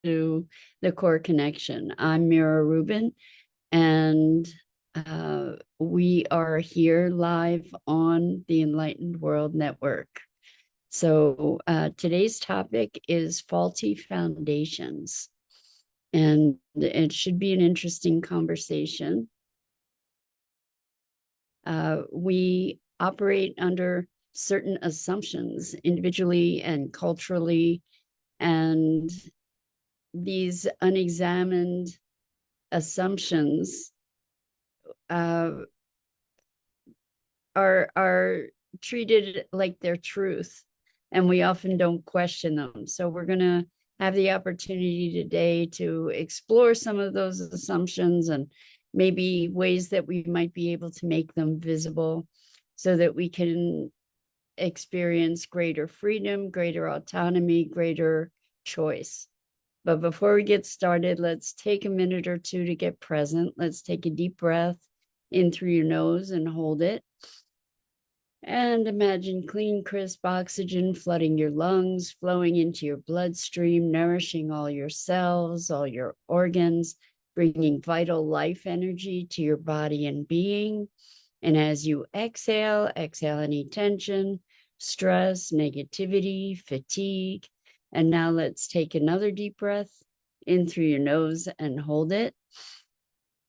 to the core connection. I'm Mira Rubin, and we are here live on the Enlightened World Network. So today's topic is faulty foundations, and it should be an interesting conversation. We operate under certain assumptions individually and culturally, and these unexamined assumptions uh, are treated like they're truth, and we often don't question them. So we're going to have the opportunity today to explore some of those assumptions and maybe ways that we might be able to make them visible so that we can experience greater freedom, greater autonomy, greater choice. But before we get started, let's take a minute or two to get present. Let's take a deep breath in through your nose and hold it. And imagine clean, crisp oxygen flooding your lungs, flowing into your bloodstream, nourishing all your cells, all your organs, bringing vital life energy to your body and being. And as you exhale, exhale any tension, stress, negativity, fatigue. And now let's take another deep breath in through your nose and hold it.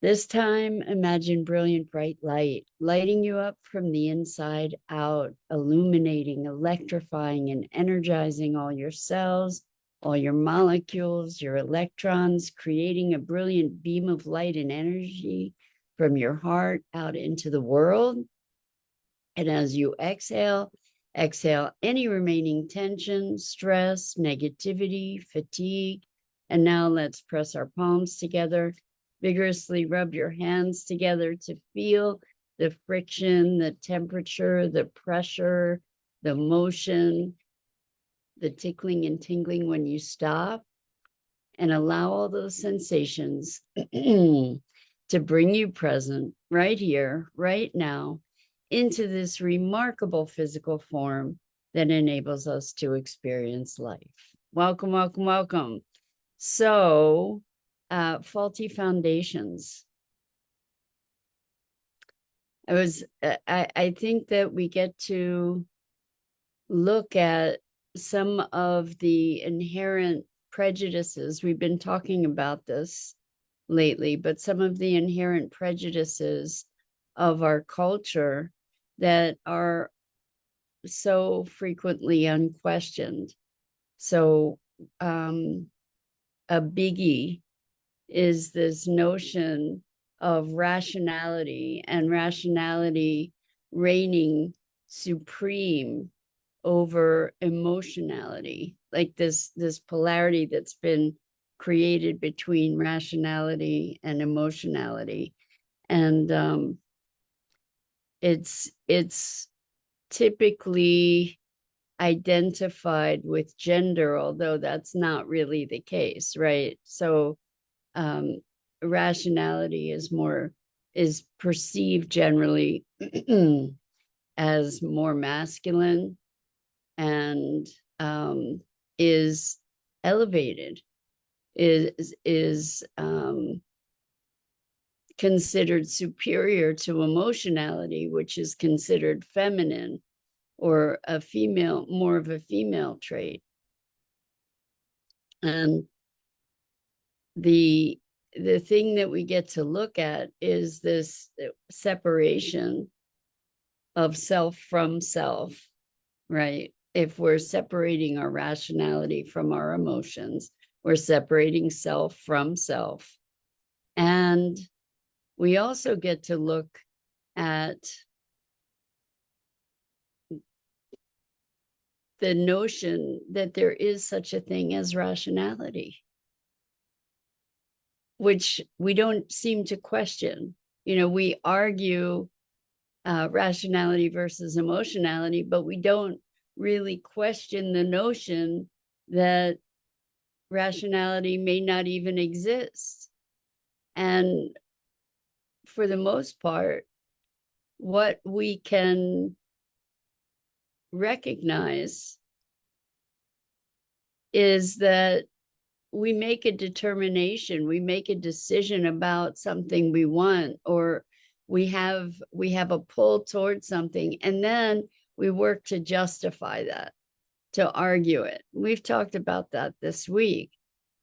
This time, imagine brilliant bright light, lighting you up from the inside out, illuminating, electrifying, and energizing all your cells, all your molecules, your electrons, creating a brilliant beam of light and energy from your heart out into the world. And as you exhale, exhale any remaining tension, stress, negativity, fatigue. And now let's press our palms together. Vigorously rub your hands together to feel the friction, the temperature, the pressure, the motion, the tickling and tingling when you stop. And allow all those sensations to bring you present right here, right now, into this remarkable physical form that enables us to experience life. Welcome, welcome, welcome. So, faulty foundations. I think that we get to look at some of the inherent prejudices. We've been talking about this lately, but some of the inherent prejudices of our culture that are so frequently unquestioned. So, a biggie is this notion of rationality and rationality reigning supreme over emotionality, like this polarity that's been created between rationality and emotionality. And it's typically identified with gender, although that's not really the case, right? So rationality is perceived generally as more masculine and is elevated, is considered superior to emotionality, which is considered feminine or a female, more of a female trait. And the thing that we get to look at is this separation of self from self, right? If we're separating our rationality from our emotions, we're separating self from self. And we also get to look at the notion that there is such a thing as rationality, which we don't seem to question. You know, we argue rationality versus emotionality, but we don't really question the notion that rationality may not even exist. And for the most part, what we can recognize is that we make a determination, we make a decision about something we want, or we have a pull towards something, and then we work to justify that, to argue it. We've talked about that this week.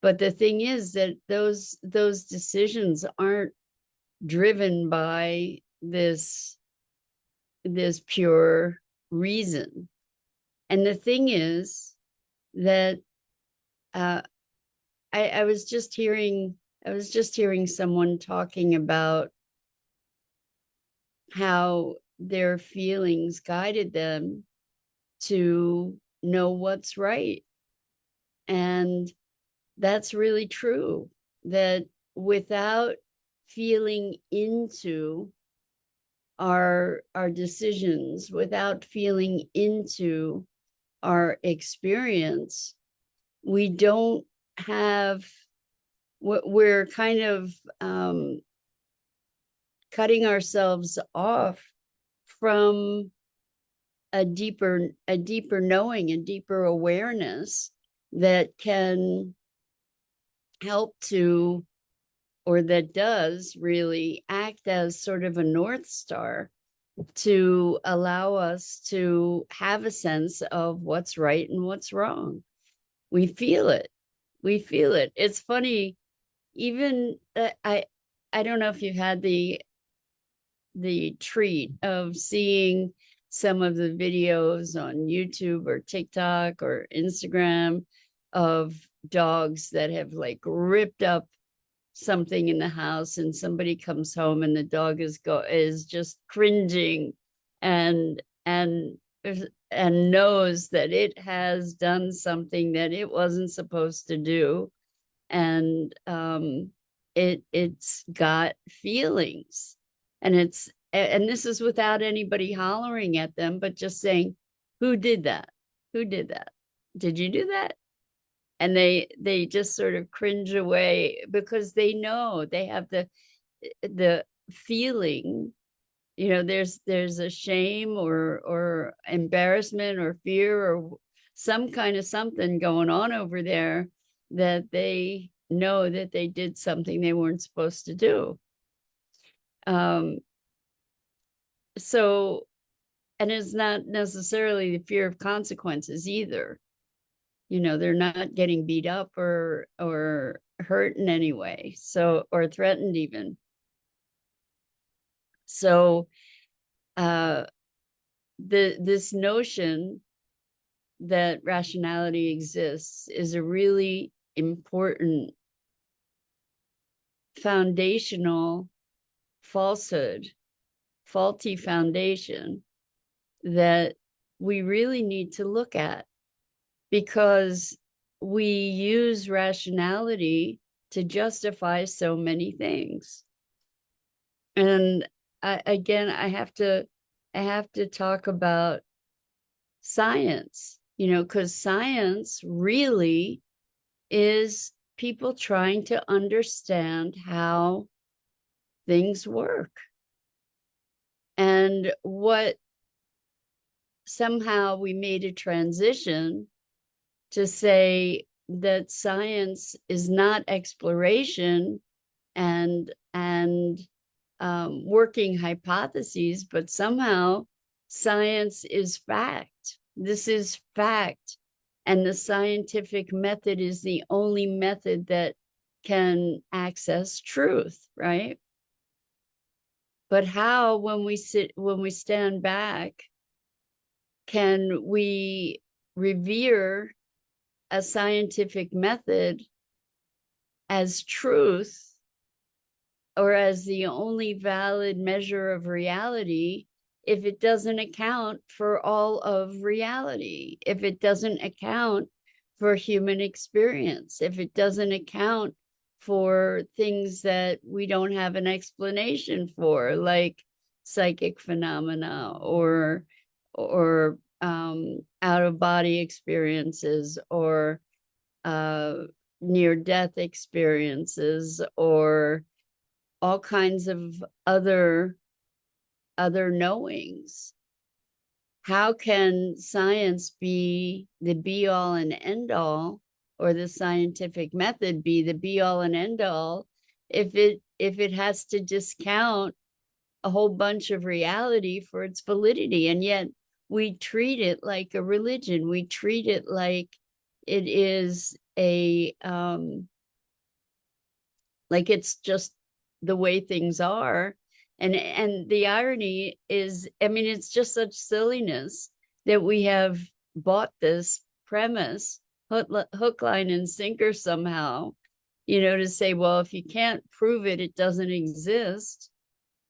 But the thing is that those decisions aren't driven by this pure reason. And the thing is that I was just hearing someone talking about how their feelings guided them to know what's right. And that's really true, that without feeling into our decisions, without feeling into our experience, we don't have, we're kind of cutting ourselves off from a deeper knowing, a deeper awareness that can help to, or that does really act as sort of a North Star to allow us to have a sense of what's right and what's wrong. We feel it. It's funny, even I don't know if you've had the treat of seeing some of the videos on YouTube or TikTok or Instagram of dogs that have like ripped up something in the house, and somebody comes home and the dog is just cringing and knows that it has done something that it wasn't supposed to do, and it's got feelings, and this is without anybody hollering at them, but just saying, who did that? Did you do that? And they just sort of cringe away because they know, they have the feeling, there's a shame or embarrassment or fear or some kind of something going on over there, that they know that they did something they weren't supposed to do. So, and it's not necessarily the fear of consequences either. They're not getting beat up or hurt in any way, so, or threatened even. So this notion that rationality exists is a really important foundational falsehood, faulty foundation that we really need to look at, because we use rationality to justify so many things. And I have to talk about science, because science really is people trying to understand how things work. And what somehow we made a transition to say that science is not exploration and working hypotheses, but somehow science is fact. This is fact. And the scientific method is the only method that can access truth, right? But how, when we stand back, can we revere a scientific method as truth, or as the only valid measure of reality, if it doesn't account for all of reality, if it doesn't account for human experience, if it doesn't account for things that we don't have an explanation for, like psychic phenomena or out-of-body experiences, or near-death experiences, or all kinds of other knowings. How can science be the be-all and end-all or the scientific method be the be all and end all if it has to discount a whole bunch of reality for its validity? And yet we treat it like a religion. We treat it like it is like it's just the way things are. And the irony is, I mean, it's just such silliness that we have bought this premise, hook, line, and sinker somehow, to say, well, if you can't prove it, it doesn't exist.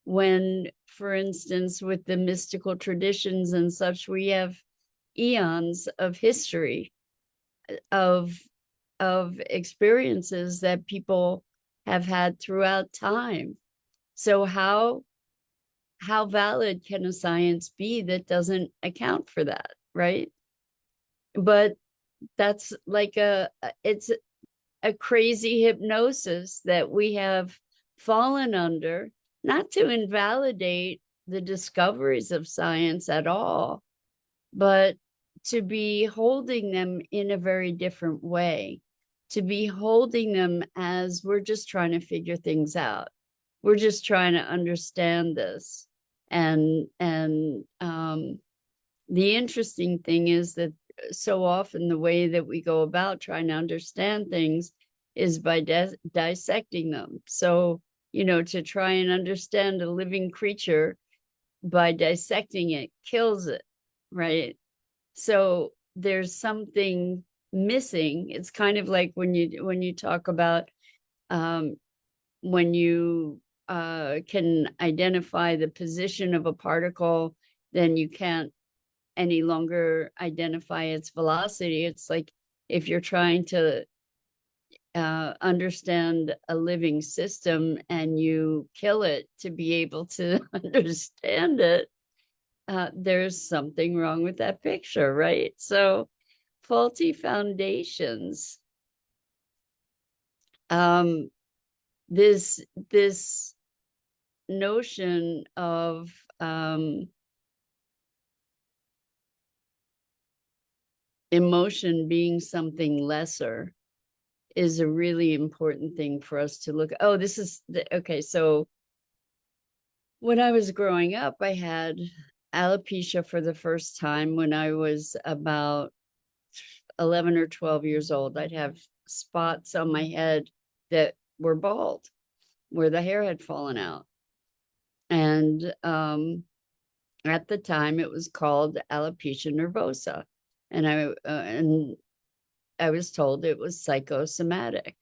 When, for instance, with the mystical traditions and such, we have eons of history of experiences that people have had throughout time. So how valid can a science be that doesn't account for that, right? But that's like it's a crazy hypnosis that we have fallen under, not to invalidate the discoveries of science at all, but to be holding them in a very different way, to be holding them as we're just trying to figure things out. We're just trying to understand this. And the interesting thing is that so often the way that we go about trying to understand things is by dissecting them. So, to try and understand a living creature by dissecting it kills it, right? So there's something missing. It's kind of like when you talk about when you can identify the position of a particle, then you can't any longer identify its velocity. It's like if you're trying to understand a living system and you kill it to be able to understand it, there's something wrong with that picture, right? So faulty foundations. This notion of emotion being something lesser is a really important thing for us to look. Oh, this is okay. So when I was growing up, I had alopecia for the first time when I was about 11 or 12 years old. I'd have spots on my head that were bald, where the hair had fallen out. And at the time, it was called alopecia nervosa. And I was told it was psychosomatic.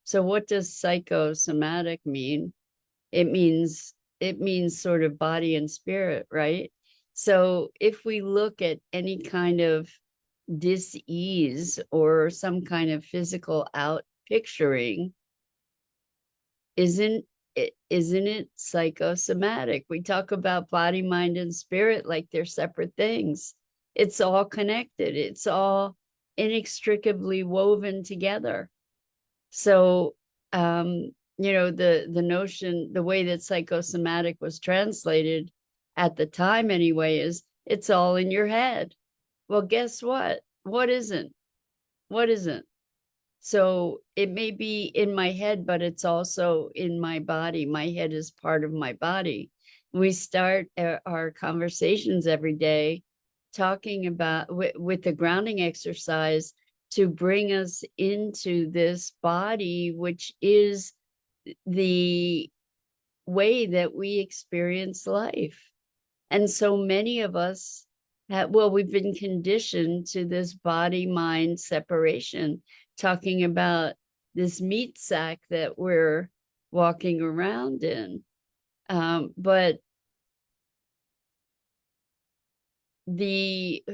So what does psychosomatic mean? It means sort of body and spirit, right? So if we look at any kind of dis-ease or some kind of physical out picturing, isn't it psychosomatic? We talk about body, mind, and spirit like they're separate things. It's all connected. It's all inextricably woven together. So the notion, the way that psychosomatic was translated at the time anyway, is it's all in your head. Well, guess what? What isn't? So it may be in my head, but it's also in my body. My head is part of my body. We start our conversations every day talking about with the grounding exercise to bring us into this body, which is the way that we experience life. And so many of us we've been conditioned to this body-mind separation, talking about this meat sack that we're walking around in. But the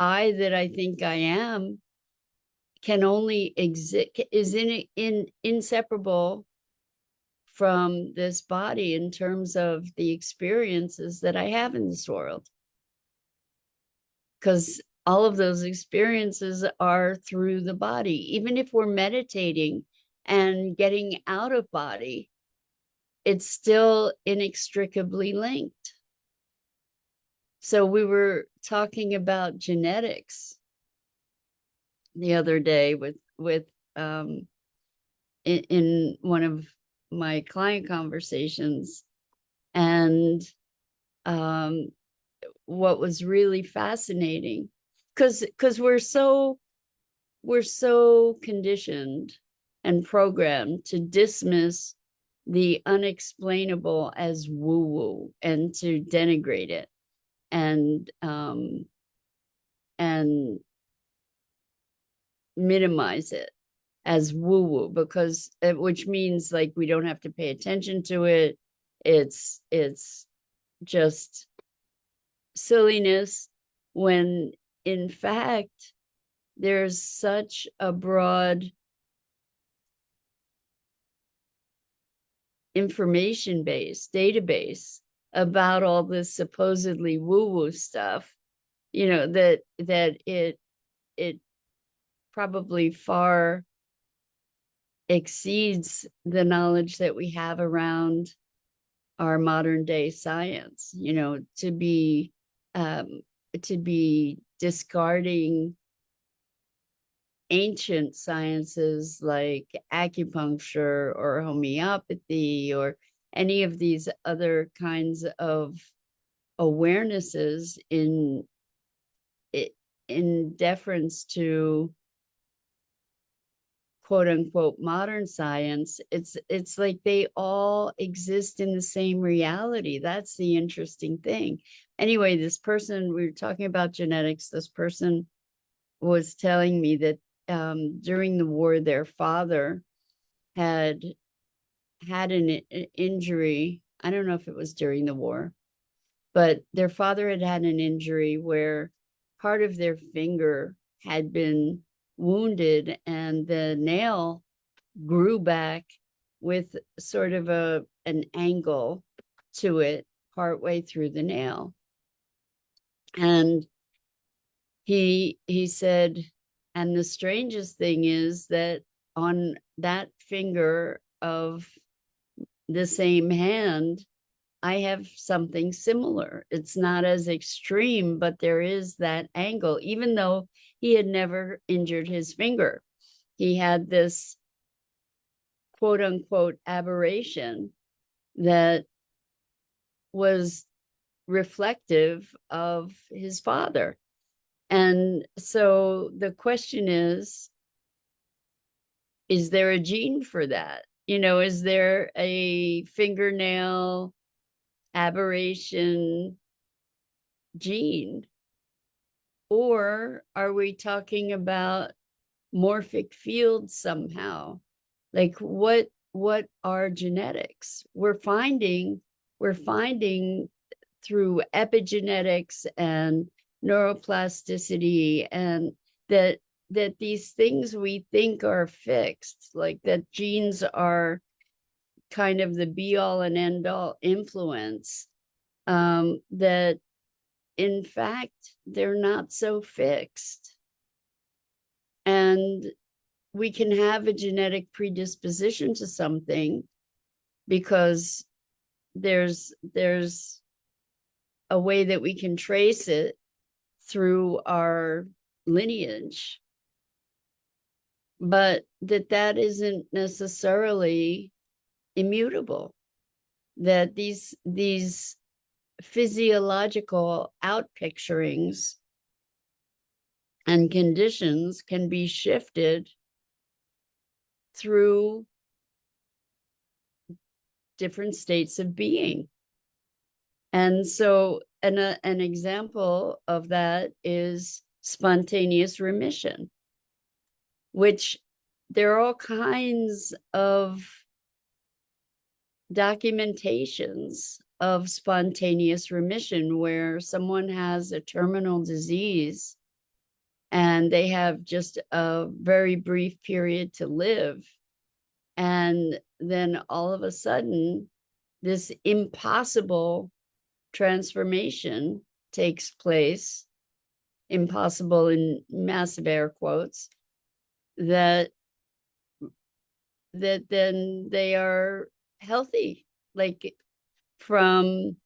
I that I think I am can only exist, is inseparable from this body in terms of the experiences that I have in this world. Because all of those experiences are through the body. Even if we're meditating and getting out of body, it's still inextricably linked. So we were talking about genetics. the other day with in one of my client conversations, and what was really fascinating, because we're so conditioned and programmed to dismiss the unexplainable as woo woo and to denigrate it and minimize it as woo woo, because which means like we don't have to pay attention to it. It's just silliness, when in fact there's such a broad information base, database about all this supposedly woo-woo stuff, that it probably far exceeds the knowledge that we have around our modern day science, to be discarding ancient sciences like acupuncture or homeopathy or any of these other kinds of awarenesses in deference to quote unquote modern science. It's like they all exist in the same reality. That's the interesting thing. Anyway, this person, we were talking about genetics, this person was telling me that during the war, their father had an injury. I don't know if it was during the war, but their father had an injury where part of their finger had been wounded and the nail grew back with sort of an angle to it partway through the nail. And he said, and the strangest thing is that on that finger of the same hand, I have something similar. It's not as extreme, but there is that angle, even though he had never injured his finger. He had this quote unquote aberration that was reflective of his father. And so the question is there a gene for that? Is there a fingernail aberration gene? Or are we talking about morphic fields somehow? Like what are genetics? We're finding through epigenetics and neuroplasticity, and that these things we think are fixed, like that genes are kind of the be all and end all influence, that in fact they're not so fixed. And we can have a genetic predisposition to something because there's a way that we can trace it through our lineage, but that isn't necessarily immutable, that these physiological outpicturings and conditions can be shifted through different states of being. And so an example of that is spontaneous remission, which there are all kinds of documentations of spontaneous remission where someone has a terminal disease and they have just a very brief period to live. And then all of a sudden, this impossible transformation takes place, impossible in massive air quotes, that then they are healthy, like from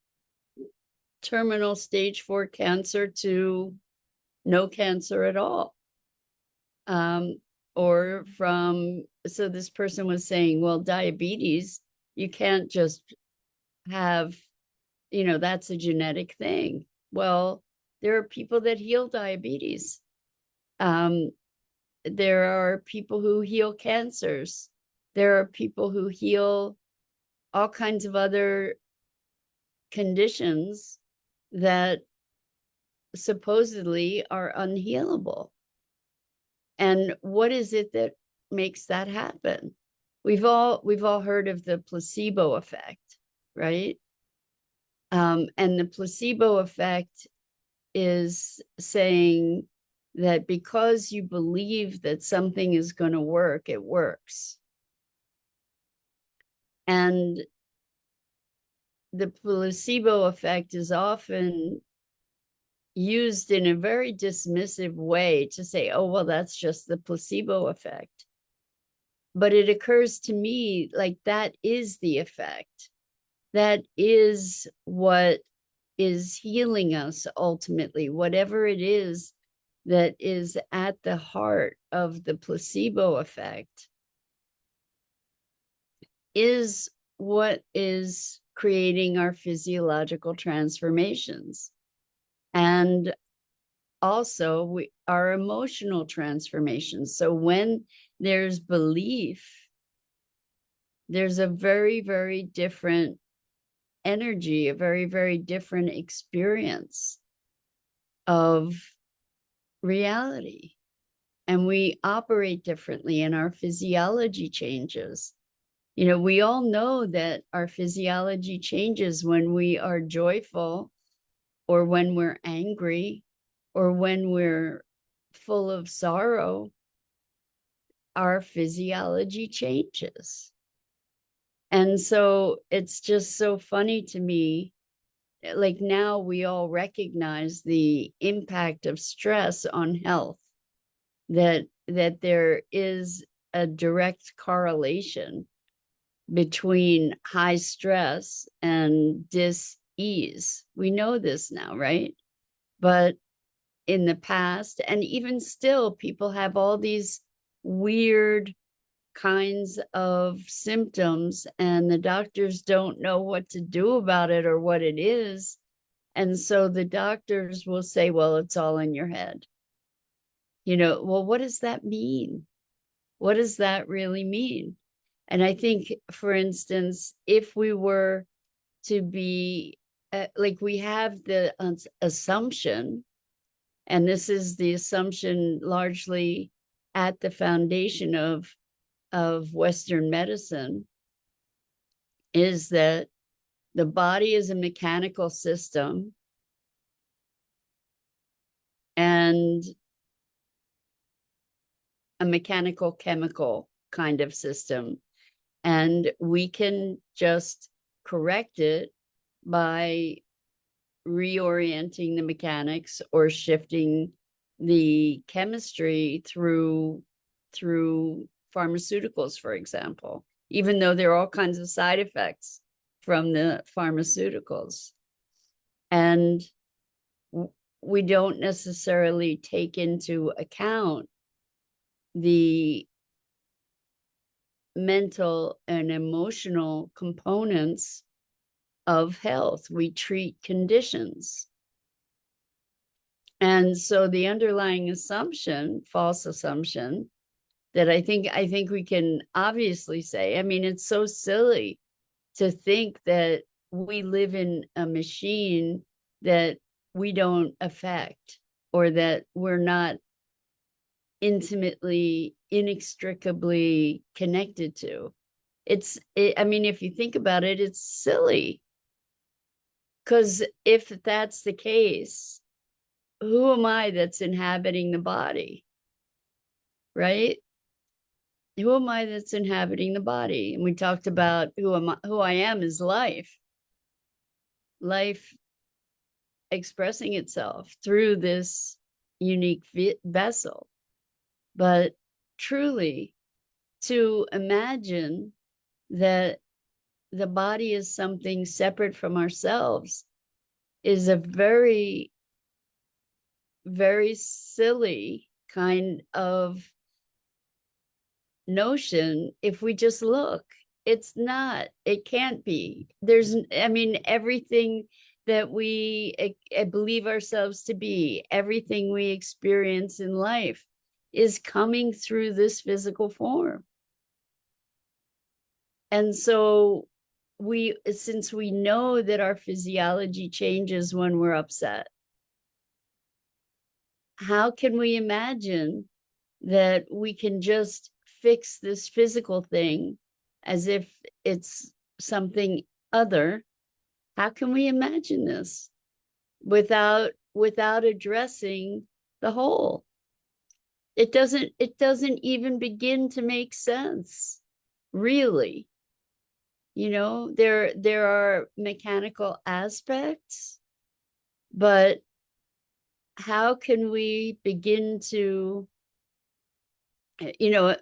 terminal stage 4 cancer to no cancer at all. Or from, so this person was saying, well, diabetes, you can't just have, that's a genetic thing. Well, there are people that heal diabetes. There are people who heal cancers. There are people who heal all kinds of other conditions that supposedly are unhealable. And what is it that makes that happen? We've all heard of the placebo effect, right? And the placebo effect is saying that because you believe that something is going to work, it works. And the placebo effect is often used in a very dismissive way to say, oh, well, that's just the placebo effect. But it occurs to me like that is the effect. That is what is healing us ultimately, whatever it is that is at the heart of the placebo effect is what is creating our physiological transformations. And also our emotional transformations. So when there's belief, there's a very, very different energy, a very, very different experience of reality. And we operate differently and our physiology changes. We all know that our physiology changes when we are joyful or when we're angry or when we're full of sorrow. Our physiology changes. And so it's just so funny to me. Like now we all recognize the impact of stress on health, that there is a direct correlation between high stress and dis-ease. We know this now, right? But in the past, and even still, people have all these weird kinds of symptoms and the doctors don't know what to do about it or what it is. And so the doctors will say, well, it's all in your head. Well, what does that mean? What does that really mean? And I think, for instance, if we were to be like, we have the assumption, and this is the assumption largely at the foundation of Western medicine, is that the body is a mechanical system and a mechanical chemical kind of system. And we can just correct it by reorienting the mechanics or shifting the chemistry through pharmaceuticals, for example, even though there are all kinds of side effects from the pharmaceuticals. And we don't necessarily take into account the mental and emotional components of health. We treat conditions. And so the underlying assumption, false assumption, that I think we can obviously say, I mean, it's so silly to think that we live in a machine that we don't affect, or that we're not intimately, inextricably connected to. I mean, if you think about it, it's silly. Because if that's the case, who am I that's inhabiting the body? Right? Who am I that's inhabiting the body? And we talked about who I am is life expressing itself through this unique vessel. But truly, to imagine that the body is something separate from ourselves is a very, very silly kind of notion if we just look. It's not, it can't be. There's, I mean, everything that we believe ourselves to be, everything we experience in life is coming through this physical form. And so since we know that our physiology changes when we're upset, how can we imagine that we can just fix this physical thing as if it's something other? How can we imagine this without addressing the whole? It doesn't even begin to make sense, really. You know, there are mechanical aspects, but how can we begin to, you know,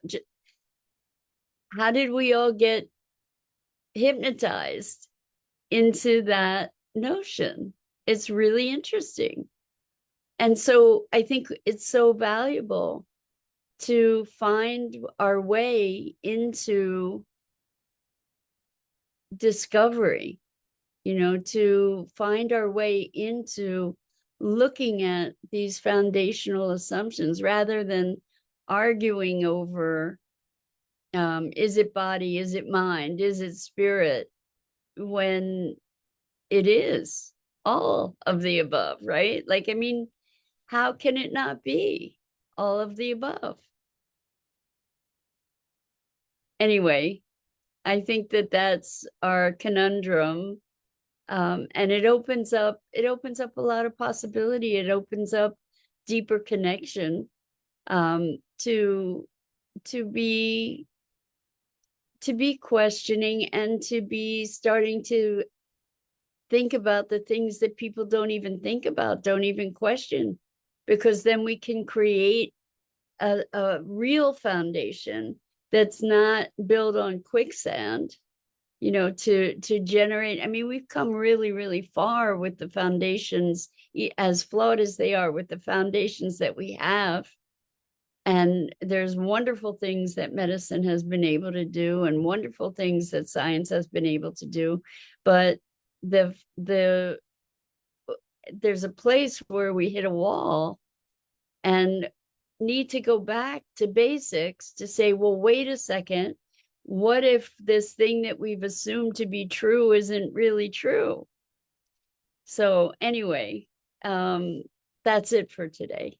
how did we all get hypnotized into that notion? It's really interesting. And so I think it's so valuable to find our way into discovery, you know, to find our way into looking at these foundational assumptions rather than arguing over is it body, is it mind, is it spirit, when it is all of the above, right? Like, I mean, how can it not be all of the above? Anyway, I think that that's our conundrum. And it opens up a lot of possibility. It opens up deeper connection, to be questioning and to be starting to think about the things that people don't even think about, don't even question, because then we can create a real foundation that's not built on quicksand, you know, to generate. I mean, we've come really, really far with the foundations, as flawed as they are, with the foundations that we have. And there's wonderful things that medicine has been able to do and wonderful things that science has been able to do. But there's a place where we hit a wall and need to go back to basics to say, well, wait a second, what if this thing that we've assumed to be true isn't really true? So anyway, that's it for today.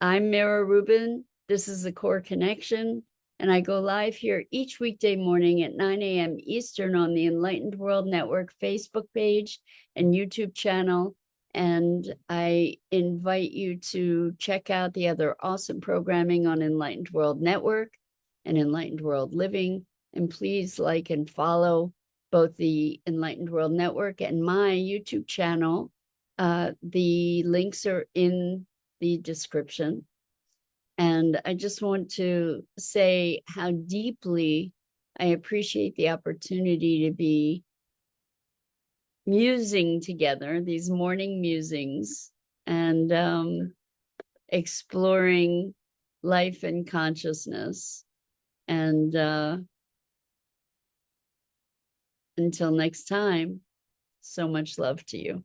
I'm Mira Rubin. This is The Core Connection, and I go live here each weekday morning at 9 a.m. Eastern on the Enlightened World Network Facebook page and YouTube channel. And I invite you to check out the other awesome programming on Enlightened World Network and Enlightened World Living. And please like and follow both the Enlightened World Network and my YouTube channel. The links are in the description. And I just want to say how deeply I appreciate the opportunity to be musing together, these morning musings, and exploring life and consciousness. And until next time, so much love to you.